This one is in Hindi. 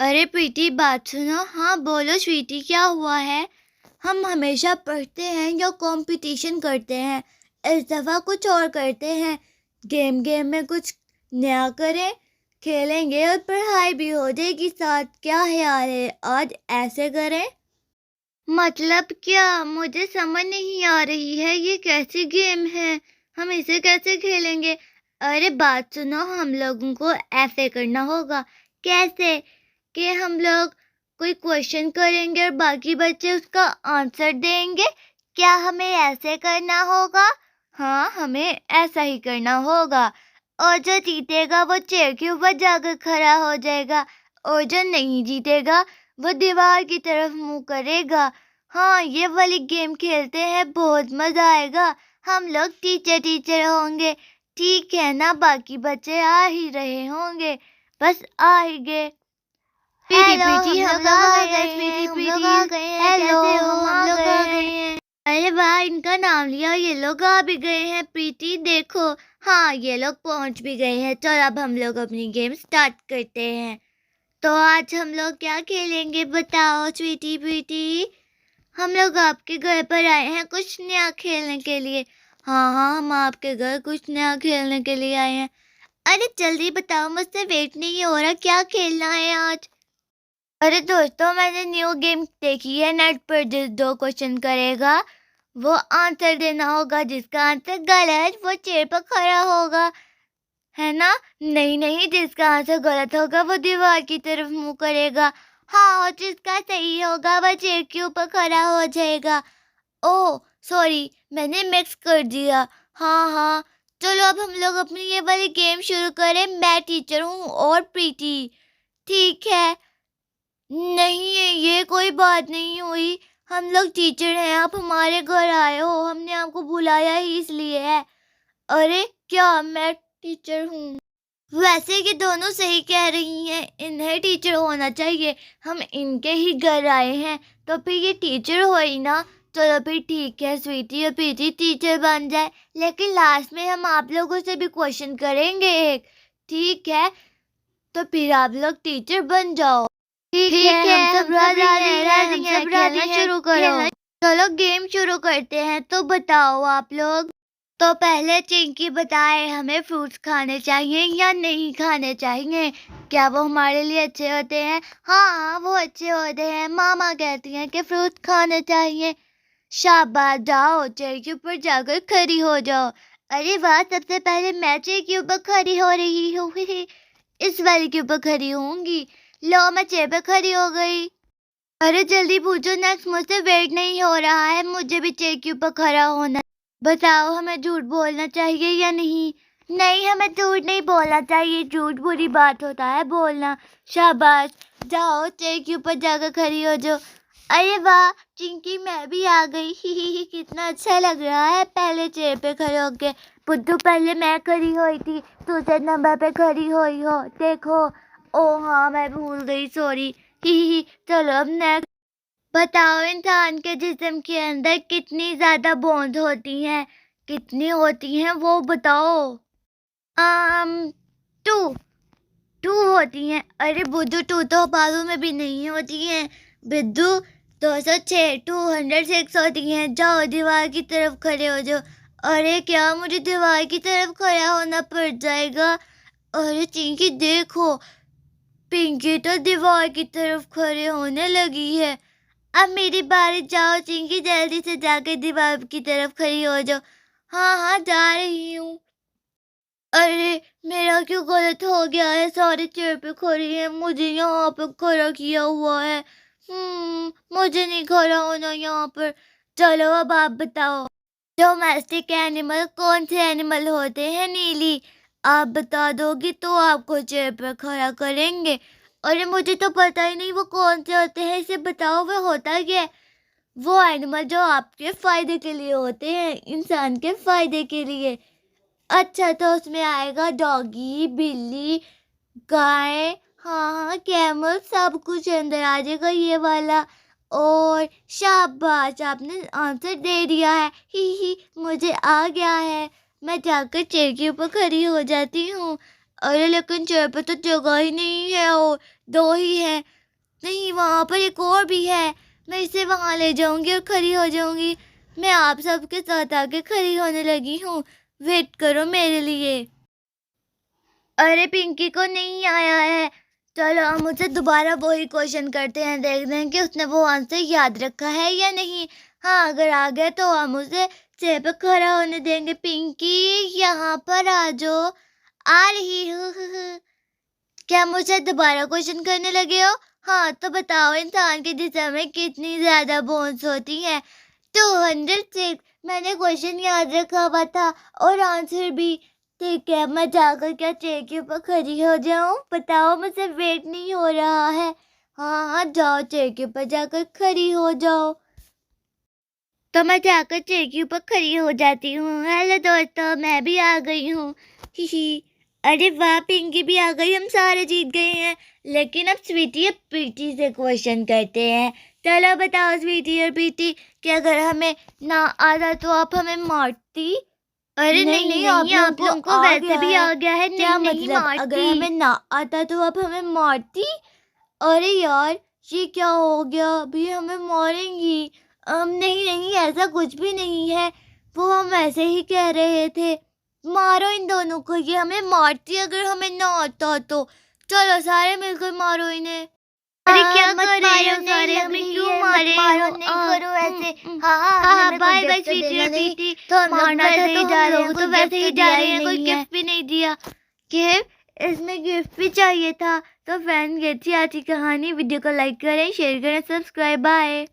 अरे प्रीति, बात सुनो। हाँ बोलो स्वीटी, क्या हुआ है? हम हमेशा पढ़ते हैं या कंपटीशन करते हैं। इस दफ़ा कुछ और करते हैं। गेम गेम में कुछ नया करें। खेलेंगे और पढ़ाई भी हो जाएगी साथ। क्या ख्याल है, आज ऐसे करें? मतलब क्या? मुझे समझ नहीं आ रही है, ये कैसी गेम है? हम इसे कैसे खेलेंगे? अरे बात सुनो, हम लोगों को ऐसे करना होगा। कैसे? कि हम लोग कोई क्वेश्चन करेंगे और बाकी बच्चे उसका आंसर देंगे। क्या हमें ऐसे करना होगा? हाँ, हमें ऐसा ही करना होगा। और जो जीतेगा वो चेयर के ऊपर जाकर खड़ा हो जाएगा, और जो नहीं जीतेगा वो दीवार की तरफ मुंह करेगा। हाँ, ये वाली गेम खेलते हैं, बहुत मजा आएगा। हम लोग टीचर टीचर होंगे। ठीक है ना? बाकी बच्चे आ ही रहे होंगे, बस आ ही गए। प्रीति प्रीति, हम लोग आ गए हैं। हम लोग आ गए हैं। हेलो, हम लोग आ गए हैं। अरे वाह, इनका नाम लिया, ये लोग आ भी गए हैं। प्रीति देखो, हाँ ये लोग पहुंच भी गए हैं। चलो अब हम लोग अपनी गेम स्टार्ट करते हैं। तो आज हम लोग क्या खेलेंगे बताओ स्वीटी प्रीति? हम लोग आपके घर पर आए हैं कुछ नया खेलने के लिए। हाँ हाँ, हम आपके घर कुछ नया खेलने के लिए आए हैं। अरे जल्दी बताओ, मुझसे वेट नहीं हो रहा। क्या खेलना है आज? अरे दोस्तों, मैंने न्यू गेम देखी है नेट पर। जिस 2 क्वेश्चन करेगा वो आंसर देना होगा। जिसका आंसर गलत वो चेयर पर खड़ा होगा, है ना? नहीं नहीं, जिसका आंसर गलत होगा वो दीवार की तरफ मुंह करेगा। हाँ, और जिसका सही होगा वह चेयर के ऊपर खड़ा हो जाएगा। ओह सॉरी, मैंने मिक्स कर दिया। हाँ हाँ, चलो अब हम लोग अपनी ये वाली गेम शुरू करें। मैं टीचर हूँ और प्रीति। ठीक है। नहीं है, ये कोई बात नहीं हुई। हम लोग टीचर हैं, आप हमारे घर आए हो, हमने आपको बुलाया ही इसलिए है। अरे क्या मैं टीचर हूँ? वैसे कि दोनों सही कह रही हैं, इन्हें टीचर होना चाहिए। हम इनके ही घर आए हैं तो फिर ये टीचर हो ही ना। चलो फिर ठीक है, स्वीटी और प्रीति टीचर बन जाए, लेकिन लास्ट में हम आप लोगों से भी क्वेश्चन करेंगे एक। ठीक है, तो फिर आप लोग टीचर बन जाओ। ठीक है, हम सब राजी हैं, खेलना शुरू करो। चलो गेम शुरू करते हैं। तो बताओ आप लोग। तो पहले चिंकी बताए, हमें फ्रूट्स खाने चाहिए या नहीं खाने चाहिए? क्या वो हमारे लिए अच्छे होते हैं? हाँ, वो अच्छे होते हैं। मामा कहती हैं कि फ्रूट्स खाने चाहिए। शाबाश, जाओ चेयर के ऊपर जाकर खड़ी हो जाओ। अरे वाह, सबसे पहले मैं चेयर के ऊपर खड़ी हो रही हूँ। इस वाली के ऊपर खड़ी होंगी। लो, मैं चेयर पे खड़ी हो गई। अरे जल्दी पूछो नेक्स्ट, मुझसे वेट नहीं हो रहा है, मुझे भी चेयर के ऊपर खड़ा होना। बताओ, हमें झूठ बोलना चाहिए या नहीं? नहीं, हमें झूठ नहीं बोलना चाहिए। झूठ बुरी बात होता है बोलना। शाबाश, जाओ चेयर के ऊपर जाकर खड़ी हो जाओ। अरे वाह चिंकी, मैं भी आ गई। ही कितना अच्छा लग रहा है पहले चेयर पे खड़े होके। बुद्धू, पहले मैं खड़ी हुई थी, दूसरे नंबर पे खड़ी हुई हो, देखो। ओ हाँ, मैं भूल गई, सॉरी। ही चलो अब नेक्स्ट। बताओ, इंसान के जिस्म के अंदर कितनी ज्यादा बॉन्ड होती हैं? कितनी होती हैं वो बताओ। आम 2 2 होती हैं। अरे बुद्धू, 2 तो बालों में भी नहीं होती हैं। बुद्धू, 206 206 होती हैं। जाओ दीवार की तरफ खड़े हो जाओ। अरे क्या मुझे दीवार की तरफ खड़ा होना पड़ जाएगा? अरे चिंकी देखो, पिंकी तो दीवार की तरफ खड़े होने लगी है। अब मेरी बारी, जाओ चिंकी जल्दी से जाके दीवार की तरफ खड़ी हो जाओ। हाँ हाँ, जा रही हूँ। अरे मेरा क्यों गलत हो गया है? सारे चेयर पे खड़ी है, मुझे यहाँ पर खड़ा किया हुआ है। मुझे नहीं खड़ा होना यहाँ पर। चलो अब आप बताओ, डोमेस्टिक एनिमल कौन से एनिमल होते हैं? नीली, आप बता दोगी तो आपको चेयर पर खड़ा करेंगे। अरे मुझे तो पता ही नहीं वो कौन से होते हैं, इसे बताओ वह होता क्या है? वो एनिमल जो आपके फायदे के लिए होते हैं, इंसान के फायदे के लिए। अच्छा, तो उसमें आएगा डॉगी, बिल्ली, गाय, हाँ हाँ कैमल, सब कुछ अंदर आ जाएगा ये वाला। और शाबाश, आपने आंसर दे दिया है। ही मुझे आ गया है। मैं जाकर चेयर के ऊपर खड़ी हो जाती हूँ। अरे लेकिन चेयर पे तो जगह ही नहीं है, और 2 ही है। नहीं, वहाँ पर एक और भी है, मैं इसे वहाँ ले जाऊँगी और खड़ी हो जाऊँगी। मैं आप सबके साथ आके खड़ी होने लगी हूँ, वेट करो मेरे लिए। अरे पिंकी को नहीं आया है। चलो हम उससे दोबारा वही क्वेश्चन करते हैं, देखते हैं कि उसने वो आंसर याद रखा है या नहीं। हाँ, अगर आ गया तो हम उसे चेयर पे खड़ा होने देंगे। पिंकी यहाँ पर आ जाओ। आ रही हूँ। क्या मुझे दोबारा क्वेश्चन करने लगे हो? हाँ, तो बताओ इंसान के जिस्म में कितनी ज़्यादा बोन्स होती हैं? 206। मैंने क्वेश्चन याद रखा हुआ था और आंसर भी। ठीक है, मैं जाकर क्या चेयर के ऊपर खड़ी हो जाऊँ? बताओ, मुझसे वेट नहीं हो रहा है। हाँ हाँ, जाओ चेयर के ऊपर जाकर खड़ी हो जाओ। तो मैं जाकर चेयर के ऊपर खड़ी हो जाती हूँ। हेलो दोस्तों, मैं भी आ गई हूँ। ही ही। अरे वाह, पिंकी भी आ गई, हम सारे जीत गए हैं। लेकिन अब स्वीटी और प्रीति से क्वेश्चन करते हैं। चलो बताओ स्वीटी और प्रीति कि अगर हमें ना आता तो आप हमें मारती? अरे नहीं नहीं, आप लोगों को वैसे भी आ गया है। क्या मतलब, अगर हमें ना आता तो आप हमें मारती? अरे यार, ये क्या हो गया, अभी हमें मारेंगी। नहीं नहीं, ऐसा कुछ भी नहीं है, वो हम ऐसे ही कह रहे थे। मारो इन दोनों को, ये हमें मारती अगर हमें ना आता तो। चलो सारे मिलकर मारो इन्हें। अरे क्या कर रहे हो सारे, हमें क्यों मारे हो? नहीं करो ऐसे। हाँ, बाय बाय स्वीटी और प्रीति। तो मारना था तो जा रहे हैं, तो वैसे ही जा रहे हैं, कोई गिफ्ट भी नहीं दिया। गिफ्ट? इसमें गिफ्ट भी चाहिए था। तो फ्रेंड्स, ये थी आज की कहानी। वीडियो को लाइक करें, शेयर करें, सब्सक्राइब। बाय।